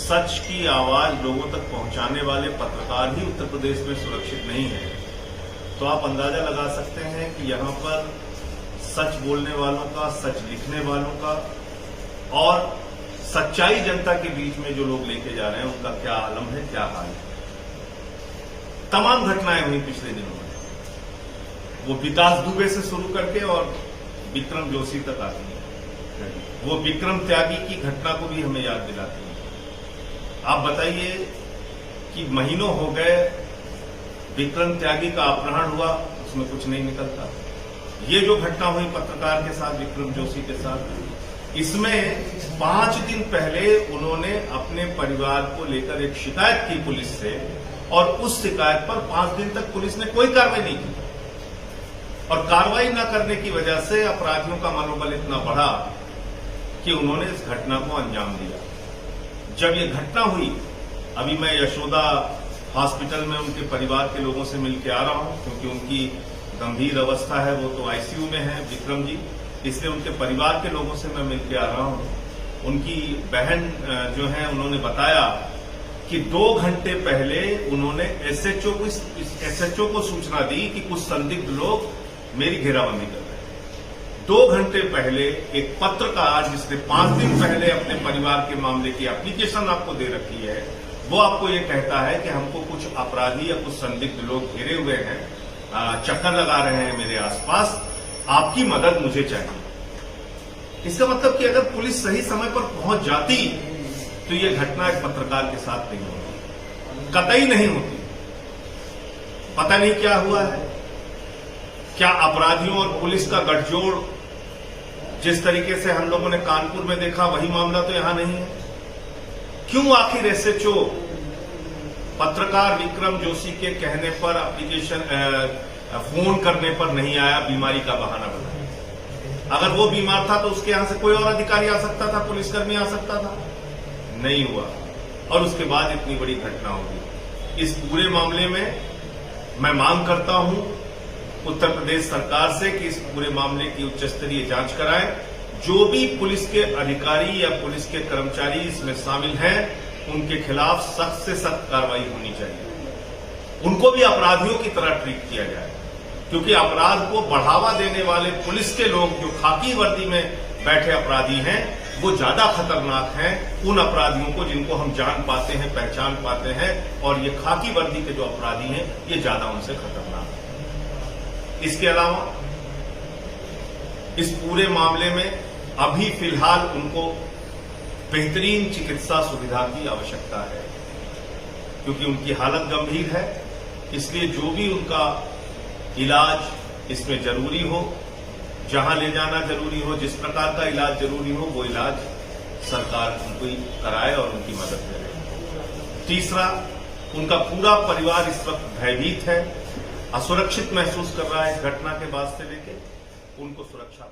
सच की आवाज लोगों तक पहुंचाने वाले पत्रकार ही उत्तर प्रदेश में सुरक्षित नहीं है, तो आप अंदाजा लगा सकते हैं कि यहां पर सच बोलने वालों का, सच लिखने वालों का और सच्चाई जनता के बीच में जो लोग लेके जा रहे हैं उनका क्या आलम है, क्या हाल है। तमाम घटनाएं हुई पिछले दिनों में, वो विकास दुबे से शुरू करके और विक्रम जोशी तक आती है। वो विक्रम त्यागी की घटना को भी हमें याद दिलाती है। आप बताइए कि महीनों हो गए विक्रम त्यागी का अपहरण हुआ, उसमें कुछ नहीं निकलता। ये जो घटना हुई पत्रकार के साथ, विक्रम जोशी के साथ, इसमें 5 दिन पहले उन्होंने अपने परिवार को लेकर एक शिकायत की पुलिस से, और उस शिकायत पर 5 दिन तक पुलिस ने कोई कार्रवाई नहीं की, और कार्रवाई न करने की वजह से अपराधियों का मनोबल इतना बढ़ा कि उन्होंने इस घटना को अंजाम दिया। जब ये घटना हुई, अभी मैं यशोदा हॉस्पिटल में उनके परिवार के लोगों से मिलकर आ रहा हूं, क्योंकि उनकी गंभीर अवस्था है, वो तो आईसीयू में है विक्रम जी, इसलिए उनके परिवार के लोगों से मैं मिलकर आ रहा हूं। उनकी बहन जो है, उन्होंने बताया कि 2 घंटे पहले उन्होंने एसएचओ को सूचना दी कि कुछ संदिग्ध लोग मेरी घेराबंदी कर रहे हैं। 2 घंटे पहले एक पत्रकार जिसने 5 दिन पहले अपने परिवार के मामले की एप्लीकेशन आपको दे रखी है, वो आपको ये कहता है कि हमको कुछ अपराधी या कुछ संदिग्ध लोग घेरे हुए हैं, चक्कर लगा रहे हैं मेरे आसपास, आपकी मदद मुझे चाहिए। इसका मतलब कि अगर पुलिस सही समय पर पहुंच जाती तो ये घटना एक पत्रकार के साथ नहीं होती, कतई नहीं होती। पता नहीं क्या हुआ है, क्या अपराधियों और पुलिस का गठजोड़ जिस तरीके से हम लोगों ने कानपुर में देखा, वही मामला तो यहां नहीं है। क्यों आखिर एसएचओ पत्रकार विक्रम जोशी के कहने पर एप्लीकेशन फोन करने पर नहीं आया, बीमारी का बहाना बनाया? अगर वो बीमार था तो उसके यहां से कोई और अधिकारी आ सकता था, पुलिसकर्मी आ सकता था, नहीं हुआ, और उसके बाद इतनी बड़ी घटना होगी। इस पूरे मामले में मैं मांग करता हूं उत्तर प्रदेश सरकार से कि इस पूरे मामले की उच्च स्तरीय जांच कराएं। जो भी पुलिस के अधिकारी या पुलिस के कर्मचारी इसमें शामिल हैं, उनके खिलाफ सख्त से सख्त कार्रवाई होनी चाहिए। उनको भी अपराधियों की तरह ट्रीट किया जाए, क्योंकि अपराध को बढ़ावा देने वाले पुलिस के लोग जो खाकी वर्दी में बैठे अपराधी हैं, वो ज्यादा खतरनाक हैं उन अपराधियों को जिनको हम जान पाते हैं, पहचान पाते हैं, और ये खाकी वर्दी के जो अपराधी हैं, ये ज्यादा उनसे खतरनाक हैं। इसके अलावा इस पूरे मामले में अभी फिलहाल उनको बेहतरीन चिकित्सा सुविधा की आवश्यकता है, क्योंकि उनकी हालत गंभीर है। इसलिए जो भी उनका इलाज इसमें जरूरी हो, जहां ले जाना जरूरी हो, जिस प्रकार का इलाज जरूरी हो, वो इलाज सरकार उनको कराए और उनकी मदद करे। तीसरा, उनका पूरा परिवार इस वक्त भयभीत है, असुरक्षित महसूस कर रहा है इस घटना के बाद से लेकर, उनको सुरक्षा